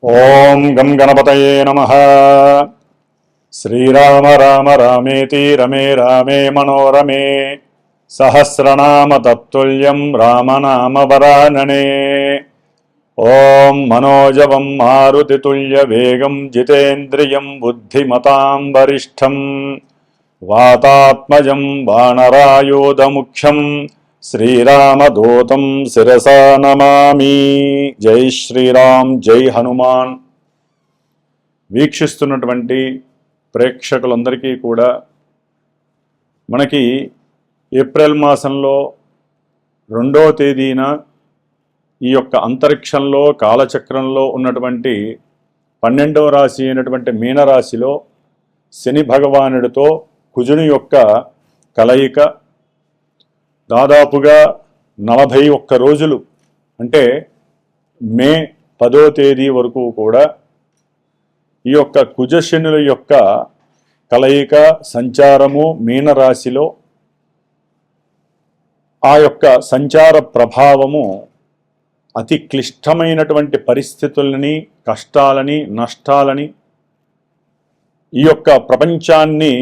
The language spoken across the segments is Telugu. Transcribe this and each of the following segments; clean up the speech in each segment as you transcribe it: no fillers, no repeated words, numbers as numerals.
ఓం గం గణపతయే నమః. శ్రీరామ రామ రామేతి రమే రామే మనోరమే సహస్రనామ తత్తుల్యం రామనామ వరాననే. ఓం మనోజవం మారుతితుల్య వేగం జితేంద్రియం బుద్ధిమతాం వరిష్టం వాతాత్మజం వానరాయూధముఖ్యం శ్రీరామదూతం శిరసా నమామి. జై శ్రీరామ్, జై హనుమాన్. వీక్షిస్తున్నటువంటి ప్రేక్షకులందరికీ కూడా మనకి ఏప్రిల్ మాసంలో 2వ తేదీన ఈ యొక్క అంతరిక్షంలో కాలచక్రంలో ఉన్నటువంటి 12వ రాశి అయినటువంటి మీనరాశిలో శని భగవానుడితో కుజుని యొక్క కలయిక దాదాపుగా 41 రోజులు, అంటే మే 10వ తేదీ వరకు కూడా ఈ యొక్క కుజశనుల యొక్క కలయిక సంచారము మీనరాశిలో ఆ యొక్క సంచార ప్రభావము అతి క్లిష్టమైనటువంటి పరిస్థితులని, కష్టాలని, నష్టాలని, ఈ యొక్క ప్రపంచాన్ని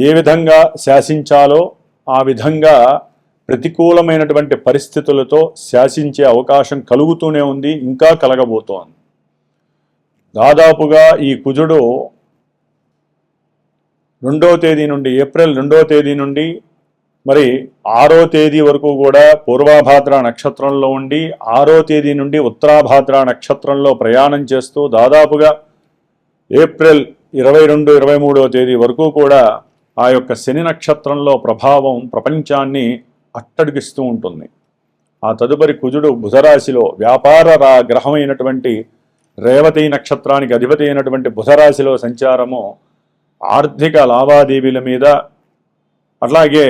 ఏ విధంగా శాసించాలో ఆ విధంగా ప్రతికూలమైనటువంటి పరిస్థితులతో శాసించే అవకాశం కలుగుతూనే ఉంది, ఇంకా కలగబోతోంది. దాదాపుగా ఈ కుజుడు 2వ తేదీ నుండి, ఏప్రిల్ 2వ తేదీ నుండి మరి 6వ తేదీ వరకు కూడా పూర్వాభాద్ర నక్షత్రంలో ఉండి 6వ తేదీ నుండి ఉత్తరాభాద్ర నక్షత్రంలో ప్రయాణం చేస్తూ దాదాపుగా ఏప్రిల్ 22, 23వ తేదీ వరకు కూడా ఆ యొక్క శని నక్షత్రంలో ప్రభావం ప్రపంచాన్ని అట్టడిగిస్తూ ఉంటుంది. ఆ తదుపరి కుజుడు బుధరాశిలో వ్యాపార గ్రహమైనటువంటి రేవతి నక్షత్రానికి అధిపతి అయినటువంటి బుధరాశిలో సంచారము ఆర్థిక లావాదేవీల మీద, అట్లాగే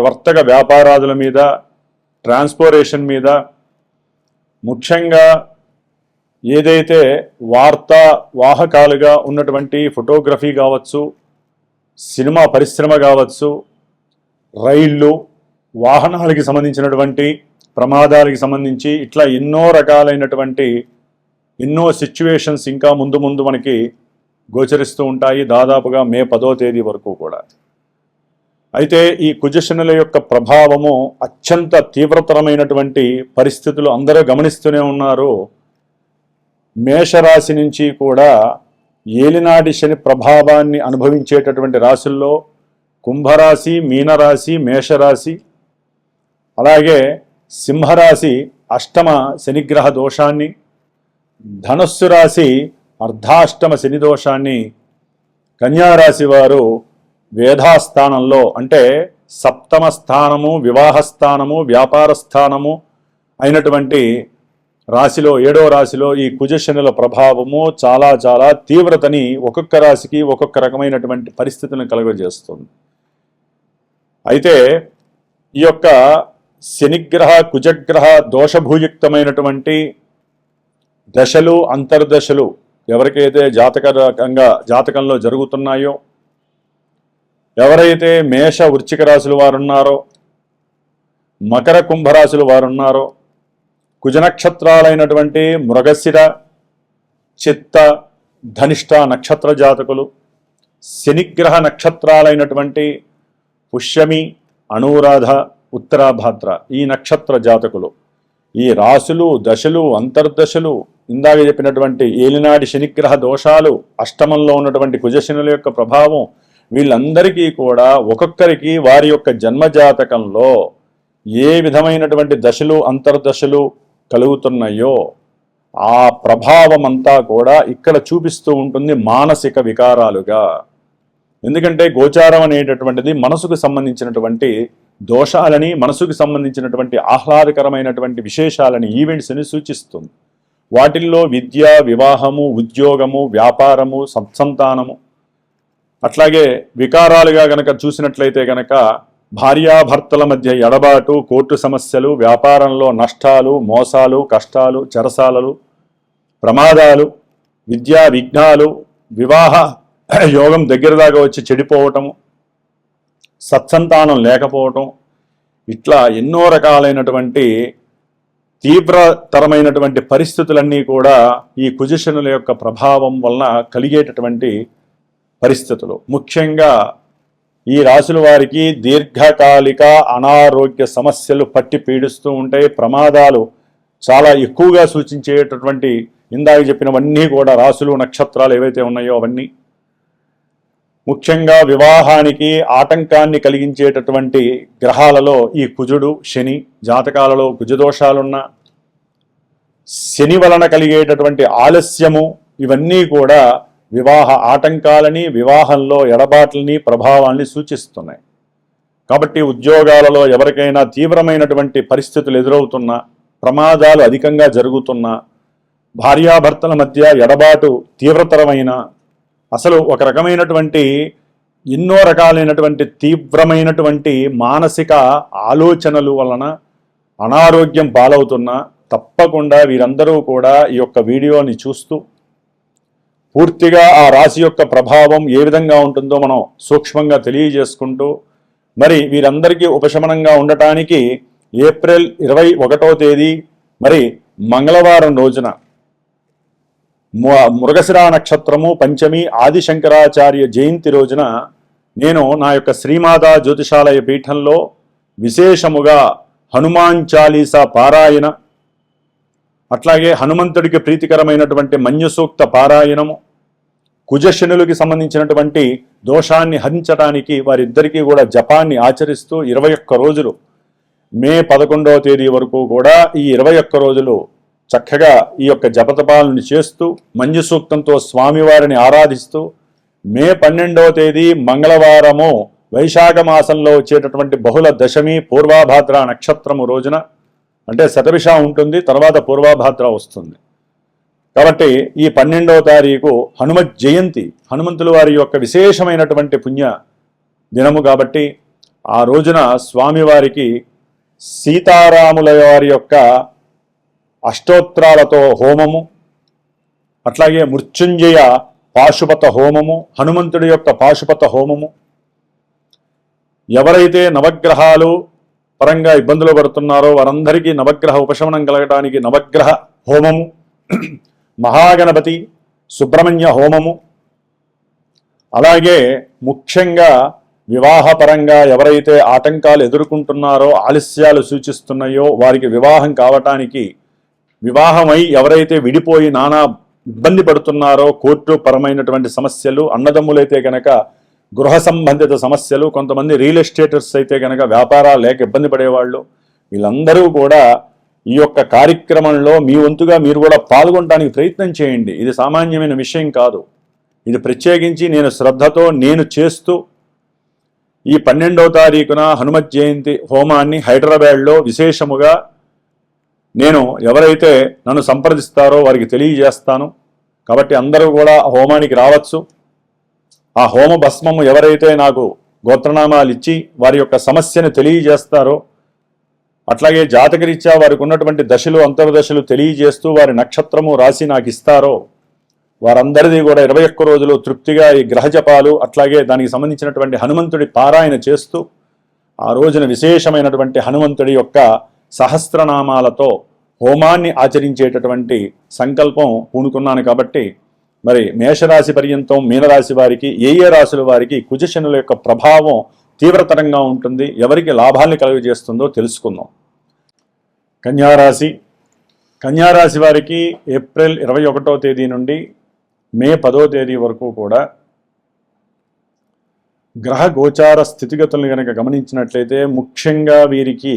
వర్తక వ్యాపారాదుల మీద, ట్రాన్స్పోర్టేషన్ మీద, ముఖ్యంగా ఏదైతే వార్తా వాహకాలుగా ఉన్నటువంటి ఫోటోగ్రఫీ కావచ్చు, సినిమా పరిశ్రమ కావచ్చు, రైళ్ళు, వాహనాలకి సంబంధించినటువంటి ప్రమాదాలకి సంబంధించి ఇట్లా ఎన్నో రకాలైనటువంటి ఎన్నో సిచ్యువేషన్స్ ఇంకా ముందు ముందు మనకి గోచరిస్తూ ఉంటాయి, దాదాపుగా మే 10వ తేదీ వరకు కూడా. అయితే ఈ కుజశనుల యొక్క ప్రభావము అత్యంత తీవ్రతరమైనటువంటి పరిస్థితులు అందరూ గమనిస్తూనే ఉన్నారు. మేషరాశి నుంచి కూడా ఏలినాటి శని ప్రభావాన్ని అనుభవించేటటువంటి రాశుల్లో కుంభరాశి, మీనరాశి, మేషరాశి, అలాగే సింహరాశి అష్టమ శనిగ్రహ దోషాన్ని, ధనుస్సు రాశి అర్ధాష్టమ శని దోషాన్ని, కన్యారాశి వారు వేధాస్థానంలో అంటే సప్తమ స్థానము, వివాహ స్థానము, వ్యాపార స్థానము అయినటువంటి రాశిలో 7వ రాశిలో ఈ కుజశనుల ప్రభావము చాలా చాలా తీవ్రతని ఒక్కొక్క రాశికి ఒక్కొక్క రకమైనటువంటి పరిస్థితులను కలుగజేస్తుంది. అయితే ఈ యొక్క శనిగ్రహ కుజగ్రహ దోషభూయుక్తమైనటువంటి దశలు, అంతర్దశలు ఎవరికైతే జాతకంలో జరుగుతున్నాయో, ఎవరైతే మేష వృశ్చిక రాశులు వారున్నారో, మకర కుంభరాశులు వారున్నారో, కుజనక్షత్రాలైనటువంటి మృగశిర, చిత్త, ధనిష్ట నక్షత్ర జాతకులు, శనిగ్రహ నక్షత్రాలైనటువంటి పుష్యమి, అనురాధ, ఉత్తరాభాద్ర ఈ నక్షత్ర జాతకులు, ఈ రాశులు, దశలు, అంతర్దశలు, ఇందాక చెప్పినటువంటి ఏలినాటి శనిగ్రహ దోషాలు, అష్టమంలో ఉన్నటువంటి కుజశనుల యొక్క ప్రభావం, వీళ్ళందరికీ కూడా ఒక్కొక్కరికి వారి యొక్క జన్మజాతకంలో ఏ విధమైనటువంటి దశలు, అంతర్దశలు కలుగుతున్నాయో ఆ ప్రభావం అంతా కూడా ఇక్కడ చూపిస్తూ ఉంటుంది మానసిక వికారాలుగా. ఎందుకంటే గోచారం అనేటటువంటిది మనసుకు సంబంధించినటువంటి దోషాలని, మనసుకు సంబంధించినటువంటి ఆహ్లాదకరమైనటువంటి విశేషాలని, ఈవెంట్స్ని సూచిస్తుంది. వాటిల్లో విద్య, వివాహము, ఉద్యోగము, వ్యాపారము, సత్సంతానము, అట్లాగే వికారాలుగా గనక చూసినట్లయితే గనక భార్యాభర్తల మధ్య ఎడబాటు, కోర్టు సమస్యలు, వ్యాపారంలో నష్టాలు, మోసాలు, కష్టాలు, చెరసాలలు, ప్రమాదాలు, విద్యా విఘ్నాలు, వివాహ యోగం దగ్గర దాకా వచ్చి చెడిపోవటము, సత్సంతానం లేకపోవటం, ఇట్లా ఎన్నో రకాలైనటువంటి తీవ్రతరమైనటువంటి పరిస్థితులన్నీ కూడా ఈ కుజశనుల యొక్క ప్రభావం వలన కలిగేటటువంటి పరిస్థితులు. ముఖ్యంగా ఈ రాశుల వారికి దీర్ఘకాలిక అనారోగ్య సమస్యలు పట్టి పీడిస్తూ ఉంటాయి. ప్రమాదాలు చాలా ఎక్కువగా సూచించేటటువంటి ఇందాక చెప్పినవన్నీ కూడా రాశులు నక్షత్రాలు ఏవైతే ఉన్నాయో అవన్నీ. ముఖ్యంగా వివాహానికి ఆటంకాన్ని కలిగించేటటువంటి గ్రహాలలో ఈ కుజుడు, శని, జాతకాలలో కుజదోషాలున్న, శని వలన కలిగేటటువంటి ఆలస్యము, ఇవన్నీ కూడా వివాహ ఆటంకాలని, వివాహంలో ఎడబాట్లని, ప్రభావాల్ని సూచిస్తున్నాయి. కాబట్టి ఉద్యోగాలలో ఎవరికైనా తీవ్రమైనటువంటి పరిస్థితులు ఎదురవుతున్నా, ప్రమాదాలు అధికంగా జరుగుతున్నా, భార్యాభర్తల మధ్య ఎడబాటు తీవ్రతరమైన, అసలు ఒక రకమైనటువంటి ఎన్నో రకాలైనటువంటి తీవ్రమైనటువంటి మానసిక ఆలోచనలు వలన అనారోగ్యం పాలవుతున్నా తప్పకుండా వీరందరూ కూడా ఈ యొక్క వీడియోని చూస్తూ పూర్తిగా ఆ రాశి యొక్క ప్రభావం ఏ విధంగా ఉంటుందో మనం సూక్ష్మంగా తెలియజేసుకుంటూ, మరి వీరందరికీ ఉపశమనంగా ఉండటానికి ఏప్రిల్ 21వ తేదీ మరి మంగళవారం రోజున మృగశిర నక్షత్రము పంచమి ఆదిశంకరాచార్య జయంతి రోజున నేను నా యొక్క శ్రీమాతా జ్యోతిషాలయ పీఠంలో విశేషముగా హనుమాన్ చాలీసా పారాయణ, అట్లాగే హనుమంతుడికి ప్రీతికరమైనటువంటి మన్యసూక్త పారాయణము, కుజశనులకి సంబంధించినటువంటి దోషాన్ని హరించడానికి వారిద్దరికీ కూడా జపాన్ని ఆచరిస్తూ 21 రోజులు మే 11వ తేదీ వరకు కూడా ఈ 21 రోజులు చక్కగా ఈ యొక్క జపతపాలను చేస్తూ మంజుసూక్తంతో స్వామివారిని ఆరాధిస్తూ మే 12వ తేదీ మంగళవారము వైశాఖ మాసంలో వచ్చేటటువంటి బహుళ దశమి పూర్వాభాద్ర నక్షత్రము రోజున, అంటే శతభిష ఉంటుంది, తర్వాత పూర్వాభాద్ర వస్తుంది. కాబట్టి ఈ 12వ తారీఖు హనుమత్ జయంతి, హనుమంతుల వారి యొక్క విశేషమైనటువంటి పుణ్య దినము కాబట్టి ఆ రోజున స్వామివారికి సీతారాముల వారి యొక్క అష్టోత్తరాలతో హోమము, అట్లాగే మృత్యుంజయ పాశుపత హోమము, హనుమంతుడి యొక్క పాశుపత హోమము, ఎవరైతే నవగ్రహాలు పరంగా ఇబ్బందులు పడుతున్నారో వారందరికీ నవగ్రహ ఉపశమనం కలగడానికి నవగ్రహ హోమము, మహాగణపతి సుబ్రహ్మణ్య హోమము, అలాగే ముఖ్యంగా వివాహపరంగా ఎవరైతే ఆటంకాలు ఎదుర్కొంటున్నారో, ఆలస్యాలు సూచిస్తున్నాయో వారికి వివాహం కావటానికి, వివాహమై ఎవరైతే విడిపోయి నానా ఇబ్బంది పడుతున్నారో, కోర్టు పరమైనటువంటి సమస్యలు, అన్నదమ్ములైతే కనుక గృహ సంబంధిత సమస్యలు, కొంతమంది రియల్ ఎస్టేటర్స్ అయితే కనుక వ్యాపారాలు లేక ఇబ్బంది పడేవాళ్ళు, వీళ్ళందరూ కూడా ఈ యొక్క కార్యక్రమంలో మీ వంతుగా మీరు కూడా పాల్గొనడానికి ప్రయత్నం చేయండి. ఇది సామాన్యమైన విషయం కాదు. ఇది ప్రత్యేకించి నేను శ్రద్ధతో నేను చేస్తూ ఈ 12వ తారీఖున హనుమత్ జయంతి హోమాన్ని హైదరాబాద్లో విశేషముగా నేను ఎవరైతే నన్ను సంప్రదిస్తారో వారికి తెలియజేస్తాను. కాబట్టి అందరూ కూడా హోమానికి రావచ్చు. ఆ హోమ భస్మము ఎవరైతే నాకు గోత్రనామాలు ఇచ్చి వారి యొక్క సమస్యను తెలియజేస్తారో, అట్లాగే జాతకరీత్యా వారికి ఉన్నటువంటి దశలు అంతర్దశలు తెలియజేస్తూ వారి నక్షత్రము రాసి నాకు ఇస్తారో వారందరిది కూడా 21 రోజులు తృప్తిగా ఈ గ్రహ జపాలు, అట్లాగే దానికి సంబంధించినటువంటి హనుమంతుడి పారాయణ చేస్తూ ఆ రోజున విశేషమైనటువంటి హనుమంతుడి యొక్క సహస్రనామాలతో హోమాన్ని ఆచరించేటటువంటి సంకల్పం పూనుకున్నాను. కాబట్టి మరి మేషరాశి పర్యంతం మీనరాశి వారికి ఏ రాశుల వారికి కుజశనుల యొక్క ప్రభావం తీవ్రతరంగా ఉంటుంది, ఎవరికి లాభాన్ని కలుగజేస్తుందో తెలుసుకుందాం. కన్యారాశి వారికి ఏప్రిల్ 21వ తేదీ నుండి మే 10వ తేదీ వరకు కూడా గ్రహ గోచార స్థితిగతులను కనుక గమనించినట్లయితే ముఖ్యంగా వీరికి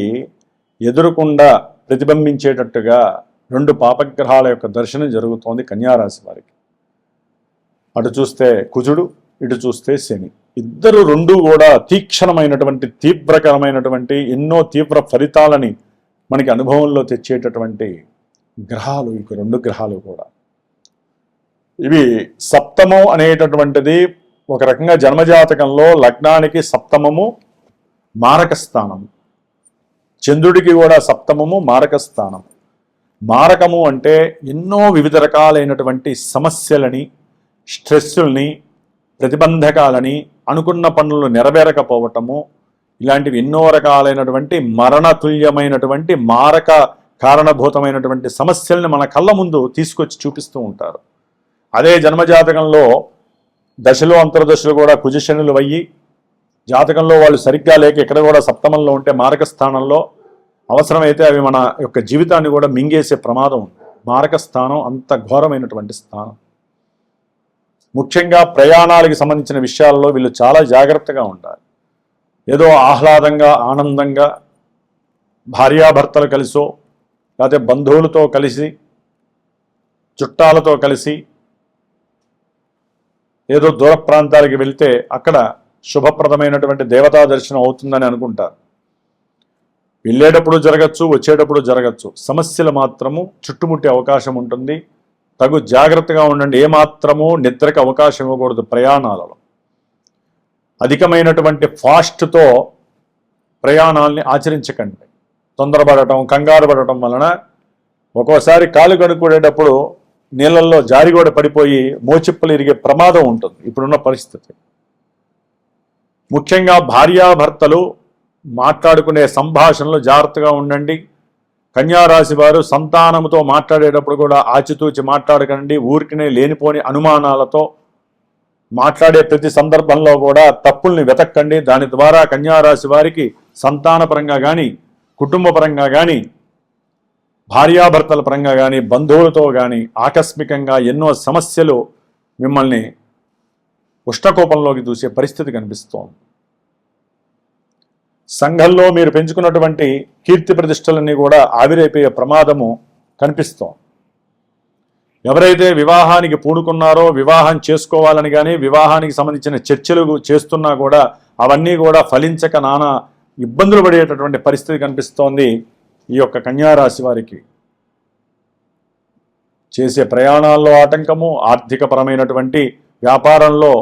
ఎదురుకుండా ప్రతిబింబించేటట్టుగా 2 పాపగ్రహాల యొక్క దర్శనం జరుగుతోంది కన్యారాశి వారికి. అటు చూస్తే కుజుడు, ఇటు చూస్తే శని, ఇద్దరు 2 కూడా తీక్షణమైనటువంటి తీవ్రకరమైనటువంటి ఎన్నో తీవ్ర ఫలితాలని మనకి అనుభవంలో తెచ్చేటటువంటి గ్రహాలు ఈ 2 గ్రహాలు కూడా. ఇవి సప్తమం అనేటటువంటిది ఒక రకంగా జన్మజాతకంలో లగ్నానికి సప్తమము మారక స్థానం, చంద్రుడికి కూడా సప్తమము మారక స్థానం. మారకము అంటే ఎన్నో వివిధ రకాలైనటువంటి సమస్యలని, స్ట్రెస్సుల్ని, ప్రతిబంధకాలని, అనుకున్న పనులు నెరవేరకపోవటము, ఇలాంటివి ఎన్నో రకాలైనటువంటి మరణతుల్యమైనటువంటి మారక కారణభూతమైనటువంటి సమస్యల్ని మన కళ్ళ ముందు తీసుకొచ్చి చూపిస్తూ ఉంటారు. అదే జన్మజాతకంలో దశలు అంతర్దశలు కూడా కుజశనులు అయ్యి జాతకంలో వాళ్ళు సరిగ్గా లేక ఇక్కడ కూడా సప్తమంలో ఉంటే మారక స్థానంలో అవసరమైతే అవి మన యొక్క జీవితాన్ని కూడా మింగేసే ప్రమాదం ఉంది. మారక స్థానం అంత ఘోరమైనటువంటి స్థానం. ముఖ్యంగా ప్రయాణాలకు సంబంధించిన విషయాల్లో వీళ్ళు చాలా జాగ్రత్తగా ఉండాలి. ఏదో ఆహ్లాదంగా ఆనందంగా భార్యాభర్తలు కలిసో లేకపోతే బంధువులతో కలిసి చుట్టాలతో కలిసి ఏదో దూర ప్రాంతాలకు వెళ్తే అక్కడ శుభప్రదమైనటువంటి దేవతా దర్శనం అవుతుందని అనుకుంటారు. వెళ్ళేటప్పుడు జరగచ్చు, వచ్చేటప్పుడు జరగచ్చు. సమస్యలు మాత్రము చుట్టుముట్టే అవకాశం ఉంటుంది. తగు జాగ్రత్తగా ఉండండి. ఏమాత్రము నిద్రకు అవకాశం ఇవ్వకూడదు. ప్రయాణాలలో అధికమైనటువంటి ఫాస్ట్తో ప్రయాణాలని ఆచరించకండి. తొందరపడటం, కంగారు పడటం వలన ఒక్కోసారి కాలు కడుక్కునేటప్పుడు నీళ్ళల్లో జారిగోడ పడిపోయి మోచిప్పలు ఇరిగే ప్రమాదం ఉంటుంది ఇప్పుడున్న పరిస్థితి. ముఖ్యంగా భార్యాభర్తలు మాట్లాడుకునే సంభాషణలు జాగ్రత్తగా ఉండండి. కన్యారాశి వారు సంతానముతో మాట్లాడేటప్పుడు కూడా ఆచితూచి మాట్లాడకండి. ఊరికినే లేనిపోని అనుమానాలతో మాట్లాడే ప్రతి సందర్భంలో కూడా తప్పుల్ని వెతక్కండి. దాని ద్వారా కన్యారాశి వారికి సంతానపరంగా కానీ, కుటుంబపరంగా కానీ, భార్యాభర్తల పరంగా కానీ, బంధువులతో కానీ ఆకస్మికంగా ఎన్నో సమస్యలు మిమ్మల్ని ఉష్ణకోపంలోకి దూసే పరిస్థితి కనిపిస్తోంది. సంఘంలో మీరు పెంచుకున్నటువంటి కీర్తి ప్రతిష్టలన్నీ కూడా ఆవిరైపోయే ప్రమాదము కనిపిస్తోంది. ఎవరైతే వివాహానికి పూనుకున్నారో, వివాహం చేసుకోవాలని కానీ వివాహానికి సంబంధించిన చర్చలు చేస్తున్నా కూడా అవన్నీ కూడా ఫలించక నానా ఇబ్బందులు పడేటటువంటి పరిస్థితి కనిపిస్తోంది. ఈ యొక్క కన్యారాశి వారికి చేసే ప్రయాణాల్లో ఆటంకము, ఆర్థికపరమైనటువంటి వ్యాపారంలో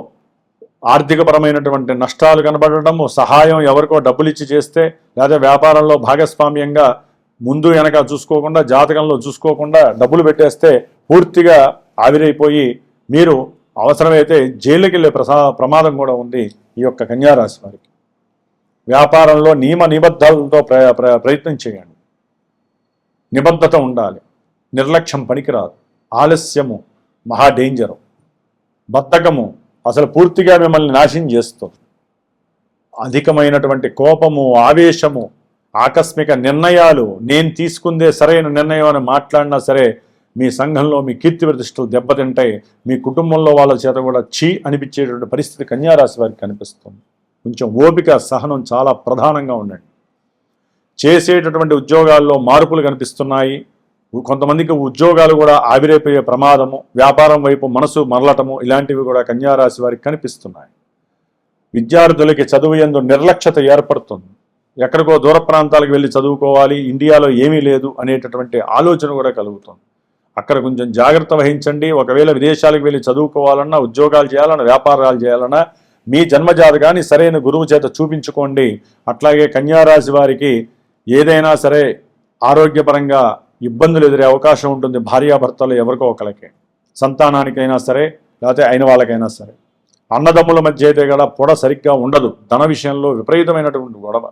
ఆర్థికపరమైనటువంటి నష్టాలు కనబడటము, సహాయం ఎవరికో డబ్బులు ఇచ్చి చేస్తే లేదా వ్యాపారంలో భాగస్వామ్యంగా ముందు వెనక చూసుకోకుండా, జాతకంలో చూసుకోకుండా డబ్బులు పెట్టేస్తే పూర్తిగా ఆవిరైపోయి మీరు అవసరమైతే జైలుకి వెళ్ళే ప్రమాదం కూడా ఉంది ఈ యొక్క కన్యారాశి వారికి. వ్యాపారంలో నియమ నిబద్ధాలతో ప్రయత్నం చేయండి. నిబద్ధత ఉండాలి. నిర్లక్ష్యం పనికిరాదు. ఆలస్యము మహా డేంజరు. బద్ధకము అసలు పూర్తిగా మిమ్మల్ని నాశనం చేస్తుంది. అధికమైనటువంటి కోపము, ఆవేశము, ఆకస్మిక నిర్ణయాలు, నేను తీసుకుందే సరైన నిర్ణయం అని మాట్లాడినా సరే మీ సంఘంలో మీ కీర్తి ప్రతిష్టలు దెబ్బతింటాయి. మీ కుటుంబంలో వాళ్ళ చేత కూడా చీ అనిపించేటువంటి పరిస్థితి కన్యారాశి వారికి కనిపిస్తుంది. కొంచెం ఓపిక, సహనం చాలా ప్రధానంగా ఉండండి. చేసేటటువంటి ఉద్యోగాల్లో మార్పులు కనిపిస్తున్నాయి. కొంతమందికి ఉద్యోగాలు కూడా ఆవిరైపోయే ప్రమాదము, వ్యాపారం వైపు మనసు మరలటము ఇలాంటివి కూడా కన్యారాశి వారికి కనిపిస్తున్నాయి. విద్యార్థులకి చదువు యందు నిర్లక్ష్యత ఏర్పడుతుంది. ఎక్కడికో దూర ప్రాంతాలకు వెళ్ళి చదువుకోవాలి, ఇండియాలో ఏమీ లేదు అనేటటువంటి ఆలోచన కూడా కలుగుతుంది. అక్కడ కొంచెం జాగ్రత్త వహించండి. ఒకవేళ విదేశాలకు వెళ్ళి చదువుకోవాలన్నా, ఉద్యోగాలు చేయాలన్నా, వ్యాపారాలు చేయాలన్నా మీ జన్మజాతకాన్ని సరైన గురువు చేత చూపించుకోండి. అట్లాగే కన్యారాశి వారికి ఏదైనా సరే ఆరోగ్యపరంగా ఇబ్బందులు ఎదురే అవకాశం ఉంటుంది. భార్యాభర్తలు ఎవరికో ఒకరికి, సంతానానికైనా సరే లేకపోతే అయిన వాళ్ళకైనా సరే. అన్నదమ్ముల మధ్య అయితే కూడా పొడ సరిగ్గా ఉండదు. ధన విషయంలో విపరీతమైనటువంటి గొడవ.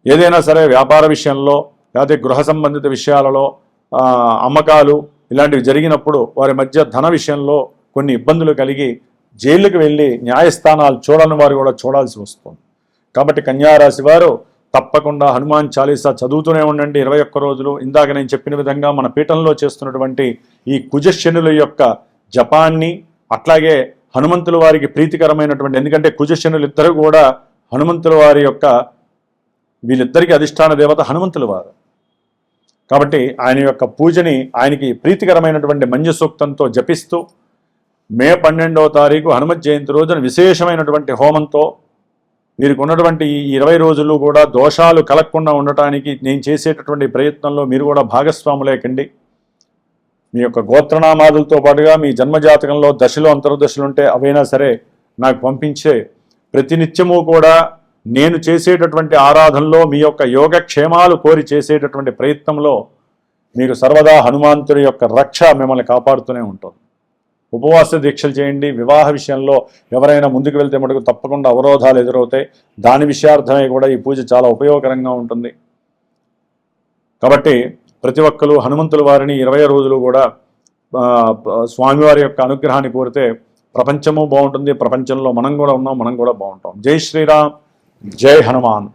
ఏదైనా సరే వ్యాపార విషయంలో లేకపోతే గృహ సంబంధిత విషయాలలో అమ్మకాలు ఇలాంటివి జరిగినప్పుడు వారి మధ్య ధన విషయంలో కొన్ని ఇబ్బందులు కలిగి జైలుకి వెళ్ళి న్యాయస్థానాలు చూడని వారు కూడా చూడాల్సి వస్తుంది. కాబట్టి కన్యారాశి వారు తప్పకుండా హనుమాన్ చాలీసా చదువుతూనే ఉండండి 21 రోజులు. ఇందాక నేను చెప్పిన విధంగా మన పీఠంలో చేస్తున్నటువంటి ఈ కుజశనుల యొక్క జపాన్ని, అట్లాగే హనుమంతుల వారికి ప్రీతికరమైనటువంటి, ఎందుకంటే కుజశనులు ఇద్దరు కూడా హనుమంతుల వారి యొక్క వీళ్ళిద్దరికీ అధిష్టాన దేవత హనుమంతుల వారు. కాబట్టి ఆయన యొక్క పూజని ఆయనకి ప్రీతికరమైనటువంటి మంజు సూక్తంతో జపిస్తూ మే 12వ తారీఖు హనుమత్ జయంతి రోజున విశేషమైనటువంటి హోమంతో వీరికి ఉన్నటువంటి ఈ 20 రోజులు కూడా దోషాలు కలగకుండా ఉండటానికి నేను చేసేటటువంటి ప్రయత్నంలో మీరు కూడా భాగస్వాములేకండి. మీ యొక్క గోత్రనామాదులతో పాటుగా మీ జన్మజాతకంలో దశలు అంతర్దశలు ఉంటే అవైనా సరే నాకు పంపించే ప్రతినిత్యము కూడా నేను చేసేటటువంటి ఆరాధనలో మీ యొక్క యోగక్షేమాలు కోరి చేసేటటువంటి ప్రయత్నంలో మీకు సర్వదా హనుమంతుడి యొక్క రక్ష మిమ్మల్ని కాపాడుతూనే ఉంటుంది. ఉపవాస దీక్షలు చేయండి. వివాహ విషయంలో ఎవరైనా ముందుకు వెళ్తే మటుకు తప్పకుండా అవరోధాలు ఎదురవుతాయి. దాని విషయార్థమే కూడా ఈ పూజ చాలా ఉపయోగకరంగా ఉంటుంది. కాబట్టి ప్రతి ఒక్కరు హనుమంతుల వారిని 20 రోజులు కూడా స్వామివారి యొక్క అనుగ్రహాన్ని కోరితే ప్రపంచము బాగుంటుంది, ప్రపంచంలో మనం కూడా ఉన్నాం, మనం కూడా బాగుంటాం. జై శ్రీరామ్, జై హనుమాన్.